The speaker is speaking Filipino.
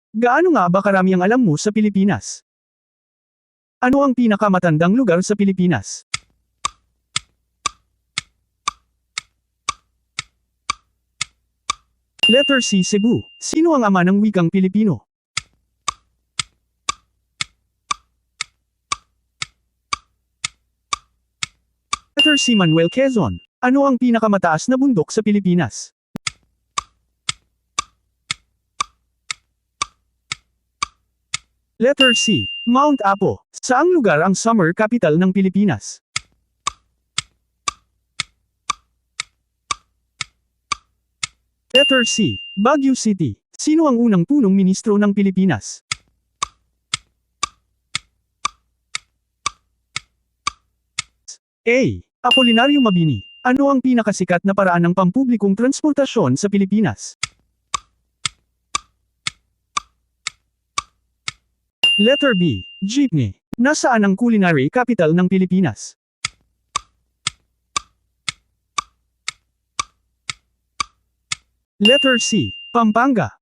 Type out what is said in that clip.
Gaano nga ba karami ang alam mo sa Pilipinas? Ano ang pinakamatandang lugar sa Pilipinas? Letter C. Cebu. Sino ang ama ng wikang Pilipino? Letter C. Manuel Quezon. Ano ang pinakamataas na bundok sa Pilipinas? Letter C. Mount Apo. Saang lugar ang summer capital ng Pilipinas? Letter C. Baguio City. Sino ang unang punong ministro ng Pilipinas? A. Apolinario Mabini. Ano ang pinakasikat na paraan ng pampublikong transportasyon sa Pilipinas? Letter B. Jeepney. Nasaan ang culinary capital ng Pilipinas? Letter C. Pampanga.